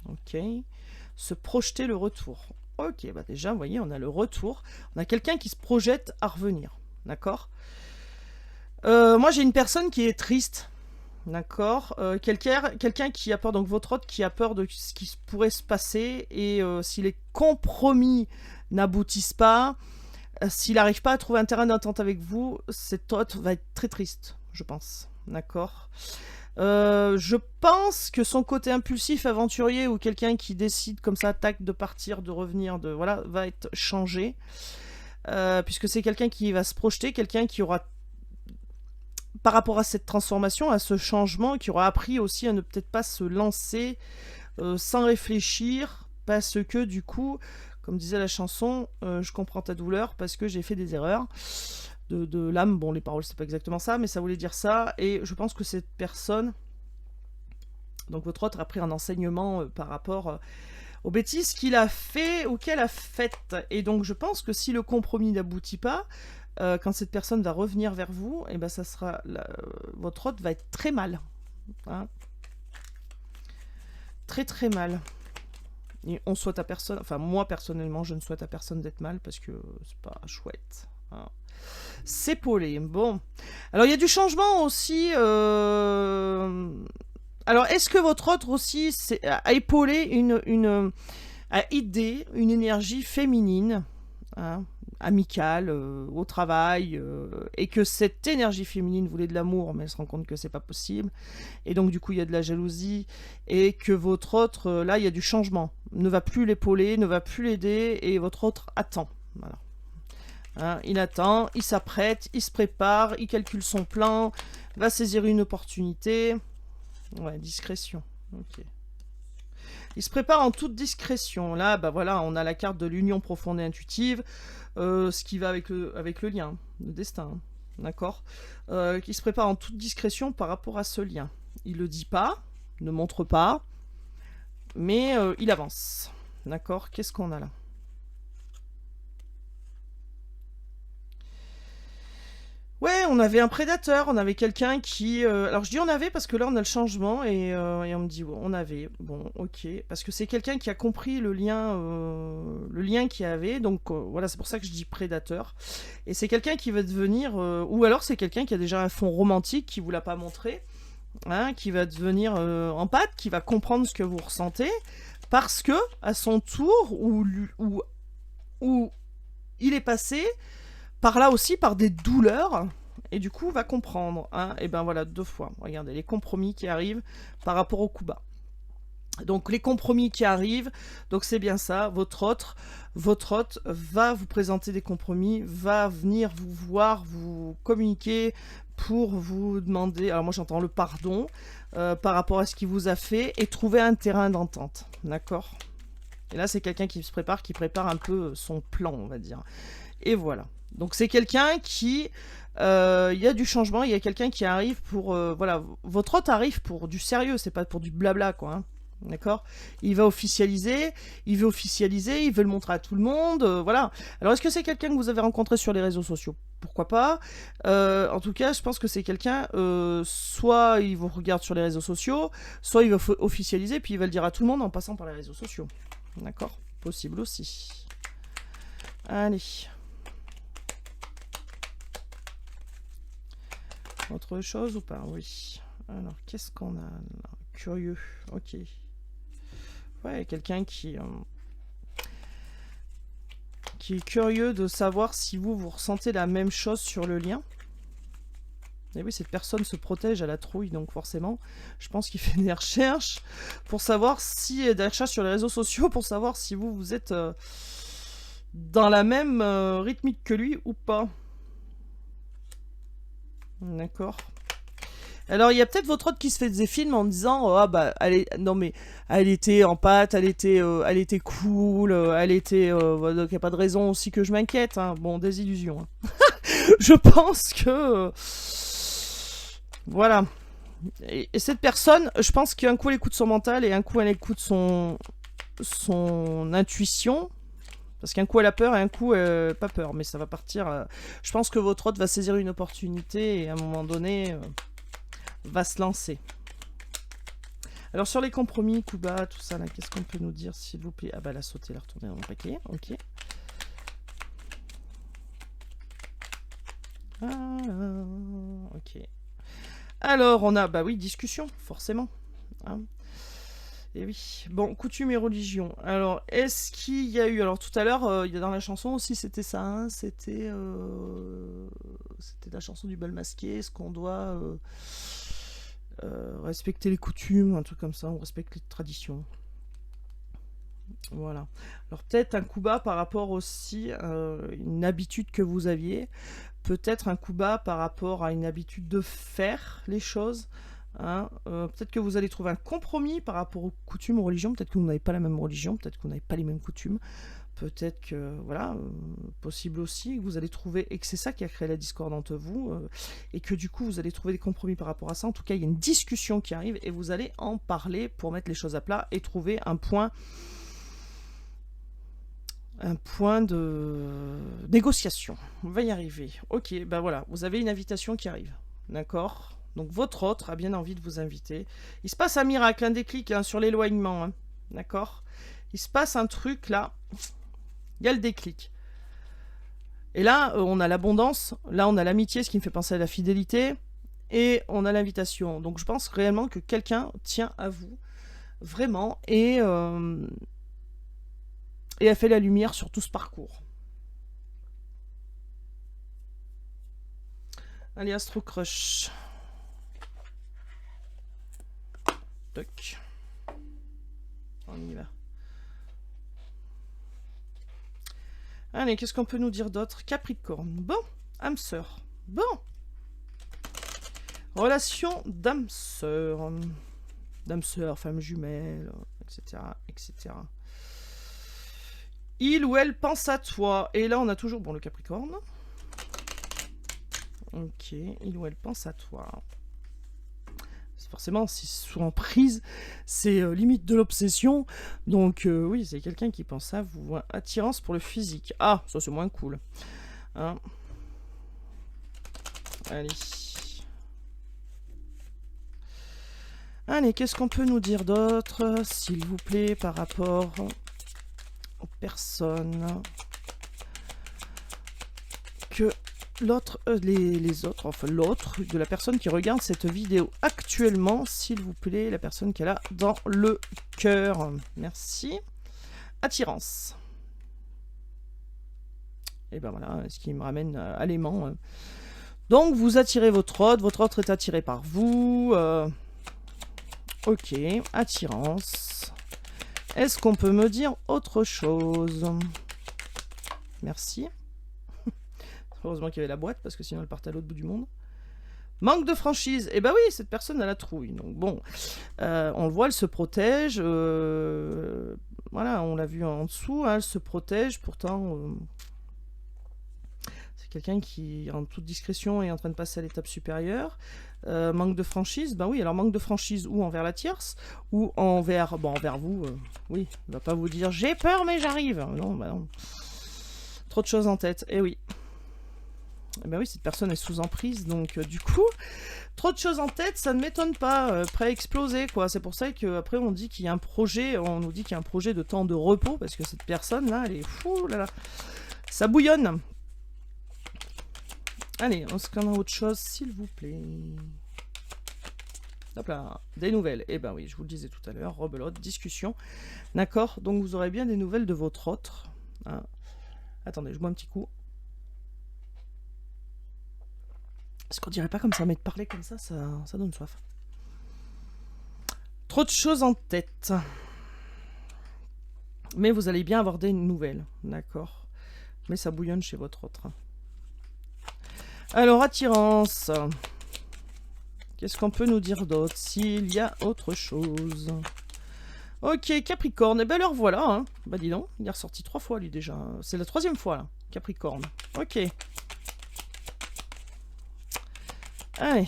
Ok. Se projeter, le retour. Ok, bah déjà, vous voyez, on a le retour. On a quelqu'un qui se projette à revenir. D'accord. Moi, j'ai une personne qui est triste. D'accord. Quelqu'un qui a peur, donc votre hôte qui a peur de ce qui pourrait se passer. Et si les compromis n'aboutissent pas, s'il n'arrive pas à trouver un terrain d'entente avec vous, cet hôte va être très triste, je pense. D'accord. Je pense que son côté impulsif, aventurier, ou quelqu'un qui décide comme ça, tac, de partir, de revenir, voilà, va être changé. Puisque c'est quelqu'un qui va se projeter, quelqu'un qui aura, par rapport à cette transformation, à ce changement, qui aura appris aussi à ne peut-être pas se lancer sans réfléchir, parce que du coup, comme disait la chanson, je comprends ta douleur parce que j'ai fait des erreurs. De l'âme, bon les paroles c'est pas exactement ça, mais ça voulait dire ça, et je pense que cette personne, donc votre autre, a pris un enseignement par rapport aux bêtises qu'il a fait ou qu'elle a faites, et donc je pense que si le compromis n'aboutit pas, quand cette personne va revenir vers vous, et ben ça sera, votre autre va être très mal, hein. Très très mal. Et on souhaite à personne, enfin moi personnellement je ne souhaite à personne d'être mal parce que c'est pas chouette, hein. C'est polé. Bon. Alors, il y a du changement aussi. Alors, est-ce que votre autre aussi a épaulé a aidé une énergie féminine, hein, amicale, au travail, et que cette énergie féminine voulait de l'amour, mais elle se rend compte que c'est pas possible. Et donc, du coup, il y a de la jalousie. Et que votre autre, là, il y a du changement. Ne va plus l'épauler, ne va plus l'aider, et votre autre attend. Voilà. Hein, il attend, il s'apprête, il se prépare, il calcule son plan, va saisir une opportunité. Ouais, discrétion. Ok. Il se prépare en toute discrétion. Là, bah voilà, on a la carte de l'union profonde et intuitive, ce qui va avec le lien, le destin. Hein, d'accord. Qui se prépare en toute discrétion par rapport à ce lien. Il le dit pas, ne montre pas, mais il avance. D'accord. Qu'est-ce qu'on a là? Ouais, on avait un prédateur, on avait quelqu'un qui... alors je dis on avait parce que là on a le changement et on me dit on avait, bon ok, parce que c'est quelqu'un qui a compris le lien qu'il y avait, donc voilà, c'est pour ça que je dis prédateur. Et c'est quelqu'un qui va devenir, ou alors c'est quelqu'un qui a déjà un fond romantique, qui vous l'a pas montré, hein, qui va devenir empathe, qui va comprendre ce que vous ressentez, parce que à son tour, où il est passé par là aussi, par des douleurs, et du coup, va comprendre. Hein, et ben voilà, 2 fois. Regardez, les compromis qui arrivent par rapport au coup bas. Donc les compromis qui arrivent, donc c'est bien ça, votre hôte va vous présenter des compromis, va venir vous voir, vous communiquer pour vous demander, alors moi j'entends le pardon par rapport à ce qu'il vous a fait et trouver un terrain d'entente, d'accord? Et là c'est quelqu'un qui prépare un peu son plan, on va dire. Et voilà. Donc c'est quelqu'un qui... Il y a du changement, il y a quelqu'un qui arrive pour... voilà, votre hôte arrive pour du sérieux, c'est pas pour du blabla, quoi. Hein. D'accord? Il va officialiser, il veut le montrer à tout le monde, voilà. Alors est-ce que c'est quelqu'un que vous avez rencontré sur les réseaux sociaux? Pourquoi pas? En tout cas, je pense que c'est quelqu'un, soit il vous regarde sur les réseaux sociaux, soit il va officialiser, puis il va le dire à tout le monde en passant par les réseaux sociaux. D'accord? Possible aussi. Allez. Autre chose ou pas? Oui. Alors, qu'est-ce qu'on a là? Curieux. Ok. Ouais, quelqu'un qui est curieux de savoir si vous ressentez la même chose sur le lien. Et oui, cette personne se protège à la trouille, donc forcément, je pense qu'il fait des recherches pour savoir si... des recherches sur les réseaux sociaux pour savoir si vous êtes dans la même rythmique que lui ou pas. D'accord. Alors, il y a peut-être votre autre qui se fait des films en disant « Ah bah, non mais, elle était en pâte, elle était cool, elle était... donc il n'y a pas de raison aussi que je m'inquiète. Hein. » Bon, des illusions. Hein. Je pense que... voilà. Et cette personne, je pense qu'un coup, elle écoute son mental et un coup, elle écoute son intuition. Parce qu'un coup, elle a peur et un coup, pas peur. Mais ça va partir... je pense que votre autre va saisir une opportunité et à un moment donné... va se lancer. Alors sur les compromis, Kuba, tout ça, là, qu'est-ce qu'on peut nous dire, s'il vous plaît? Ah bah la sauter, la retourner dans le paquet, ok. Ah, ok. Alors on a, bah oui, discussion, forcément. Hein. Et oui. Bon, coutume et religion. Alors, est-ce qu'il y a eu... Alors tout à l'heure, il y a dans la chanson aussi, c'était ça, hein, c'était la chanson du bal masqué, est-ce qu'on doit... respecter les coutumes, un truc comme ça, on respecte les traditions. Voilà. Alors peut-être un coup bas par rapport aussi à une habitude que vous aviez, peut-être un coup bas par rapport à une habitude de faire les choses. Hein. Peut-être que vous allez trouver un compromis par rapport aux coutumes, aux religions, peut-être que vous n'avez pas la même religion, peut-être que vous n'avez pas les mêmes coutumes. Peut-être que, voilà, possible aussi, que vous allez trouver, et que c'est ça qui a créé la discorde entre vous, et que du coup, vous allez trouver des compromis par rapport à ça. En tout cas, il y a une discussion qui arrive, et vous allez en parler pour mettre les choses à plat, et trouver un point de négociation. On va y arriver. Ok, ben voilà, vous avez une invitation qui arrive, d'accord? Donc votre autre a bien envie de vous inviter. Il se passe un miracle, un déclic hein, sur l'éloignement, hein, d'accord? Il se passe un truc là... Il y a le déclic. Et là, on a l'abondance. Là, on a l'amitié, ce qui me fait penser à la fidélité. Et on a l'invitation. Donc, je pense réellement que quelqu'un tient à vous. Vraiment. Et a fait la lumière sur tout ce parcours. Allez, Astro Crush. Toc. On y va. Allez, qu'est-ce qu'on peut nous dire d'autre? Capricorne. Bon, âme sœur. Bon. Relation d'âme sœur. D'âme sœur, femme jumelle, etc., etc. Il ou elle pense à toi. Et là, on a toujours, bon, le Capricorne. Ok, il ou elle pense à toi. Forcément, si sous emprise, c'est limite de l'obsession. Donc oui, c'est quelqu'un qui pense à vous. Attirance pour le physique. Ah, ça c'est moins cool. Hein. Allez. Allez, qu'est-ce qu'on peut nous dire d'autre, s'il vous plaît, par rapport aux personnes que... l'autre, les autres, enfin l'autre de la personne qui regarde cette vidéo actuellement, s'il vous plaît, la personne qu'elle a dans le cœur. Merci. Attirance. Et ben voilà, ce qui me ramène à l'aimant. Donc vous attirez votre autre est attiré par vous. Ok, attirance. Est-ce qu'on peut me dire autre chose? Merci. Heureusement qu'il y avait la boîte, parce que sinon elle partait à l'autre bout du monde. Manque de franchise. Eh ben oui, cette personne a la trouille. Donc bon, on le voit, elle se protège. Voilà, on l'a vu en dessous, hein, elle se protège. Pourtant, c'est quelqu'un qui, en toute discrétion, est en train de passer à l'étape supérieure. Manque de franchise, ben oui, alors manque de franchise ou envers la tierce, ou envers, bon, envers vous, oui, il va pas vous dire j'ai peur mais j'arrive. Non, bah non. Trop de choses en tête, eh oui. Eh ben oui, cette personne est sous emprise, donc du coup, trop de choses en tête, ça ne m'étonne pas, prêt à exploser, quoi. C'est pour ça qu'après on dit qu'il y a un projet, on nous dit qu'il y a un projet de temps de repos, parce que cette personne-là, elle est fou, là, là. Ça bouillonne. Allez, on scanne autre chose, s'il vous plaît. Hop là, des nouvelles. Eh ben oui, je vous le disais tout à l'heure, rebelote, discussion. D'accord, donc vous aurez bien des nouvelles de votre autre. Hein. Attendez, je bois un petit coup. Est-ce qu'on dirait pas comme ça, mais de parler comme ça, ça donne soif. Trop de choses en tête. Mais vous allez bien avoir des nouvelles, d'accord. Mais ça bouillonne chez votre autre. Alors, attirance. Qu'est-ce qu'on peut nous dire d'autre? S'il y a autre chose. Ok, Capricorne. Et ben alors voilà. Hein. Bah dis donc, il est ressorti 3 fois lui déjà. C'est la 3e fois là, Capricorne. Ok. Allez,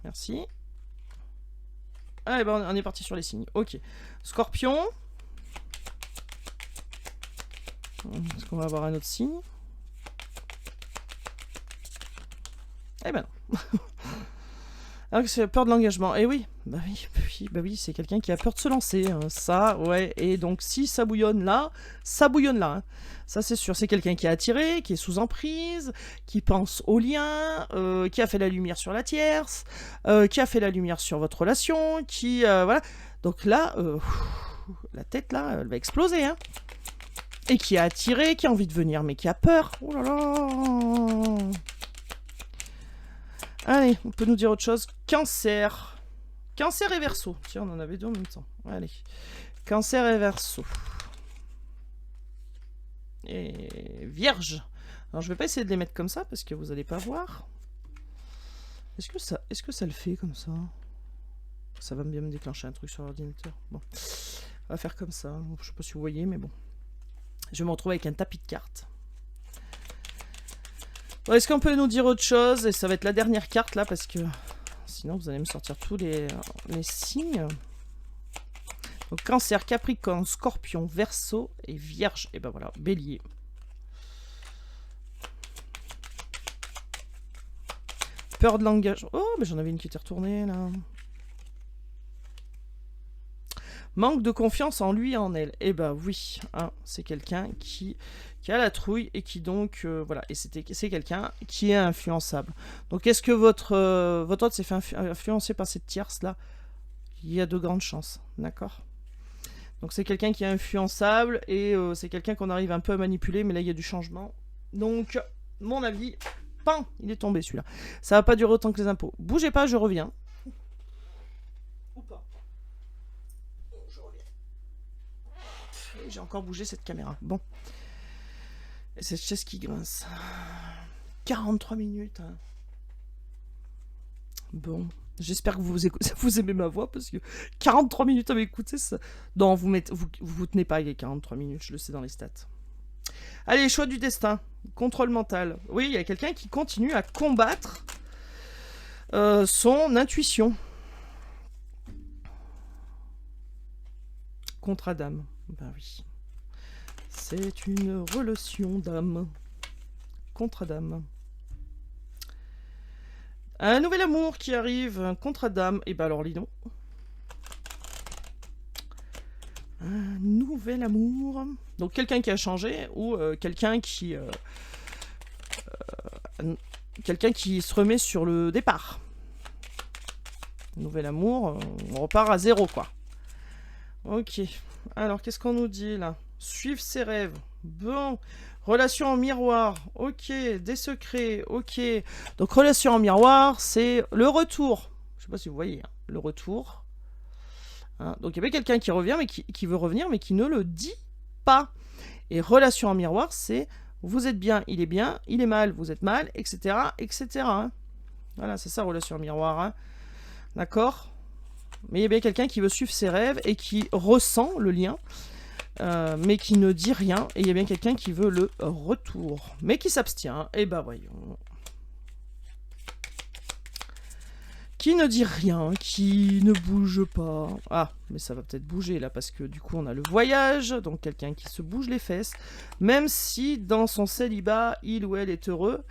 merci. Allez, ben on est parti sur les signes. Ok. Scorpion. Est-ce qu'on va avoir un autre signe? Eh ben non. Alors que c'est peur de l'engagement. Eh oui, bah oui, c'est quelqu'un qui a peur de se lancer. Hein. Ça, ouais. Et donc si ça bouillonne là, ça bouillonne là. Hein. Ça c'est sûr. C'est quelqu'un qui est attiré, qui est sous emprise, qui pense au lien, qui a fait la lumière sur la tierce, qui a fait la lumière sur votre relation, qui voilà. Donc là, la tête là, elle va exploser. Hein. Et qui est attiré, qui a envie de venir, mais qui a peur. Oh là là. Allez, on peut nous dire autre chose. Cancer. Cancer et Verseau. Tiens, on en avait 2 en même temps. Allez. Cancer et Verseau. Et Vierge. Alors, je vais pas essayer de les mettre comme ça, parce que vous allez pas voir. Est-ce que ça le fait comme ça? Ça va bien me déclencher un truc sur l'ordinateur. Bon. On va faire comme ça. Je sais pas si vous voyez, mais bon. Je vais me retrouver avec un tapis de cartes. Bon, est-ce qu'on peut nous dire autre chose? Et ça va être la dernière carte là, parce que sinon vous allez me sortir tous les signes. Donc Cancer, Capricorne, Scorpion, Verseau et Vierge. Et ben voilà, Bélier. Peur de l'engagement. Oh, mais j'en avais une qui était retournée là. Manque de confiance en lui et en elle. Eh ben oui, hein, c'est quelqu'un qui a la trouille et qui donc, voilà, et c'est quelqu'un qui est influençable. Donc est-ce que votre autre s'est fait influencer par cette tierce-là? Il y a de grandes chances, d'accord? Donc c'est quelqu'un qui est influençable et c'est quelqu'un qu'on arrive un peu à manipuler, mais là il y a du changement. Donc, mon avis, pan, il est tombé celui-là. Ça va pas durer autant que les impôts. Bougez pas, je reviens. Ou pas. J'ai encore bougé cette caméra. Bon. Et cette chaise qui grince. 43 minutes. Hein. Bon. J'espère que vous aimez ma voix parce que 43 minutes à m'écouter, ça... Non, vous tenez pas avec les 43 minutes, je le sais dans les stats. Allez, choix du destin. Contrôle mental. Oui, il y a quelqu'un qui continue à combattre son intuition. Contrat d'âme. Ben oui. C'est une relation d'âme. Contrat d'âme. Un nouvel amour qui arrive, un contrat d'âme. Et ben alors, lis donc. Un nouvel amour. Donc quelqu'un qui a changé ou quelqu'un qui se remet sur le départ. Nouvel amour, on repart à 0 quoi. Ok. Alors qu'est-ce qu'on nous dit là? Suivre ses rêves. Bon. Relation en miroir. Ok. Des secrets. Ok. Donc relation en miroir, c'est le retour. Je sais pas si vous voyez. Hein. Le retour. Hein. Donc il y a bien quelqu'un qui revient, mais qui veut revenir, mais qui ne le dit pas. Et relation en miroir, c'est vous êtes bien, il est mal, vous êtes mal, etc. etc. Hein. Voilà, c'est ça, relation en miroir. Hein. D'accord? Mais il y a bien quelqu'un qui veut suivre ses rêves et qui ressent le lien, mais qui ne dit rien. Et il y a bien quelqu'un qui veut le retour, mais qui s'abstient. Et ben voyons. Qui ne dit rien, qui ne bouge pas. Ah, mais ça va peut-être bouger là, parce que du coup on a le voyage, donc quelqu'un qui se bouge les fesses, même si dans son célibat, il ou elle est heureux.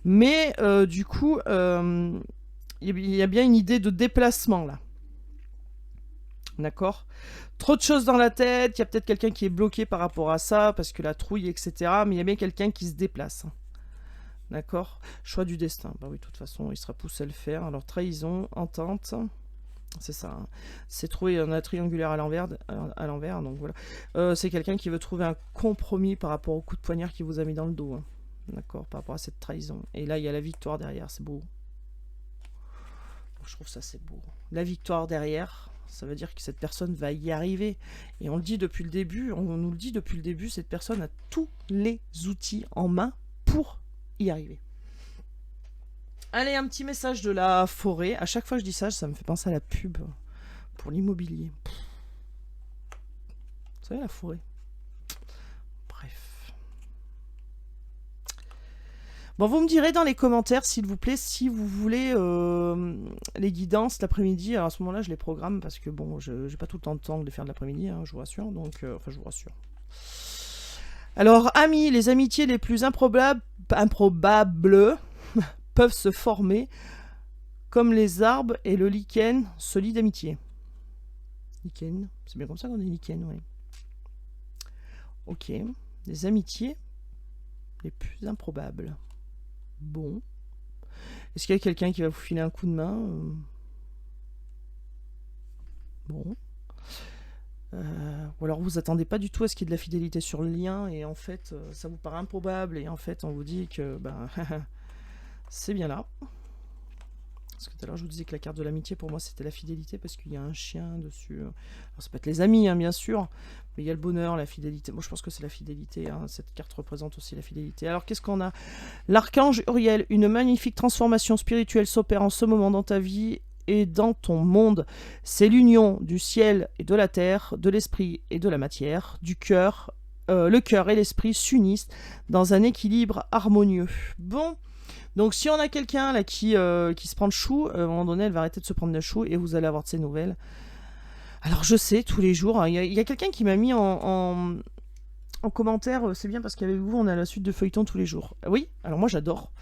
Mais du coup, il y a bien une idée de déplacement là. D'accord? Trop de choses dans la tête, il y a peut-être quelqu'un qui est bloqué par rapport à ça, parce que la trouille, etc. Mais il y a bien quelqu'un qui se déplace. D'accord? Choix du destin. Bah oui, de toute façon, il sera poussé à le faire. Alors, trahison, entente. C'est ça. Hein. C'est trouver un triangulaire à l'envers. Donc voilà. C'est quelqu'un qui veut trouver un compromis par rapport au coup de poignard qu'il vous a mis dans le dos. Hein. D'accord? Par rapport à cette trahison. Et là, il y a la victoire derrière. C'est beau. Je trouve ça, c'est beau. La victoire derrière, ça veut dire que cette personne va y arriver. Et on le dit depuis le début. On nous le dit depuis le début. Cette personne a tous les outils en main pour y arriver. Allez, un petit message de la forêt. À chaque fois que je dis ça me fait penser à la pub pour l'immobilier. Vous savez, la forêt. Bref. Bon, vous me direz dans les commentaires, s'il vous plaît, si vous voulez les guidances l'après-midi. Alors à ce moment-là, je les programme parce que bon, je n'ai pas tout le temps de les faire de l'après-midi, hein, je vous rassure. Donc, enfin, je vous rassure. Alors, amis, les amitiés les plus improbables peuvent se former comme les arbres et le lichen se lie d'amitié. Lichen, c'est bien comme ça qu'on dit lichen, oui. Ok, les amitiés les plus improbables. Bon. Est-ce qu'il y a quelqu'un qui va vous filer un coup de main? Bon. Ou alors vous attendez pas du tout à ce qu'il y ait de la fidélité sur le lien et en fait ça vous paraît improbable et en fait on vous dit que ben c'est bien là. Parce que tout à l'heure je vous disais que la carte de l'amitié pour moi c'était la fidélité parce qu'il y a un chien dessus. Alors ça peut être les amis hein, bien sûr, mais il y a le bonheur, la fidélité. Moi je pense que c'est la fidélité, hein. Cette carte représente aussi la fidélité. Alors qu'est-ce qu'on a? L'archange Uriel, une magnifique transformation spirituelle s'opère en ce moment dans ta vie et dans ton monde. C'est l'union du ciel et de la terre, de l'esprit et de la matière, du cœur. Le cœur et l'esprit s'unissent dans un équilibre harmonieux. Bon, donc si on a quelqu'un là qui se prend le chou, à un moment donné, elle va arrêter de se prendre le chou et vous allez avoir de ses nouvelles. Alors je sais, tous les jours, il y a quelqu'un qui m'a mis en commentaire, c'est bien parce qu'avec vous, on a la suite de feuilletons tous les jours. Oui, alors moi j'adore.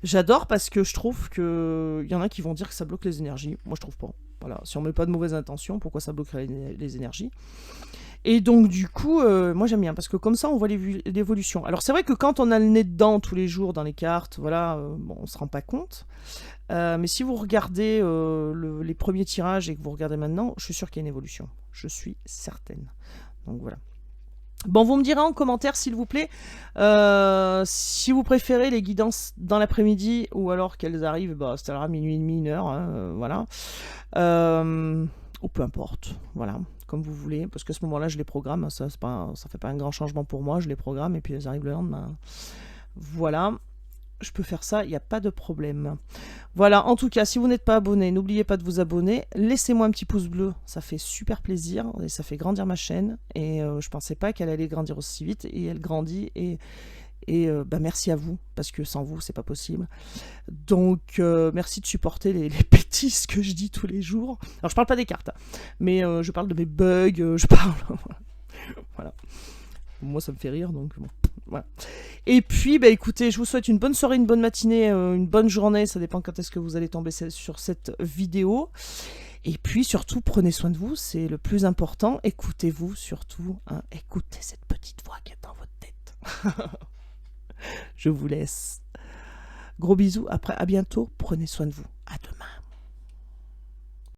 J'adore parce que je trouve qu'il y en a qui vont dire que ça bloque les énergies. Moi, je trouve pas. Voilà. Si on met pas de mauvaises intentions, pourquoi ça bloquerait les énergies? Et donc, du coup, moi, j'aime bien parce que comme ça, on voit l'évolution. Alors, c'est vrai que quand on a le nez dedans tous les jours dans les cartes, voilà, bon, on se rend pas compte. Mais si vous regardez les premiers tirages et que vous regardez maintenant, je suis sûre qu'il y a une évolution. Je suis certaine. Donc, voilà. Bon, vous me direz en commentaire, s'il vous plaît, si vous préférez les guidances dans l'après-midi ou alors qu'elles arrivent, bah, c'est à minuit et demi, 1h, hein, voilà. Ou peu importe, voilà, comme vous voulez, parce qu'à ce moment-là, je les programme, ça fait pas un grand changement pour moi, je les programme et puis elles arrivent le lendemain. Voilà. Je peux faire ça, il n'y a pas de problème. Voilà, en tout cas, si vous n'êtes pas abonné, n'oubliez pas de vous abonner. Laissez-moi un petit pouce bleu, ça fait super plaisir et ça fait grandir ma chaîne. Et je pensais pas qu'elle allait grandir aussi vite et elle grandit. Et bah, merci à vous, parce que sans vous, c'est pas possible. Donc, merci de supporter les bêtises que je dis tous les jours. Alors, je parle pas des cartes, mais je parle de mes bugs, je parle... voilà. Moi, ça me fait rire, donc bon. Voilà. Et puis, bah, écoutez, je vous souhaite une bonne soirée, une bonne matinée, une bonne journée. Ça dépend quand est-ce que vous allez tomber sur cette vidéo. Et puis, surtout, prenez soin de vous. C'est le plus important. Écoutez-vous, surtout. Hein. Écoutez cette petite voix qui est dans votre tête. Je vous laisse. Gros bisous. Après, à bientôt. Prenez soin de vous. À demain.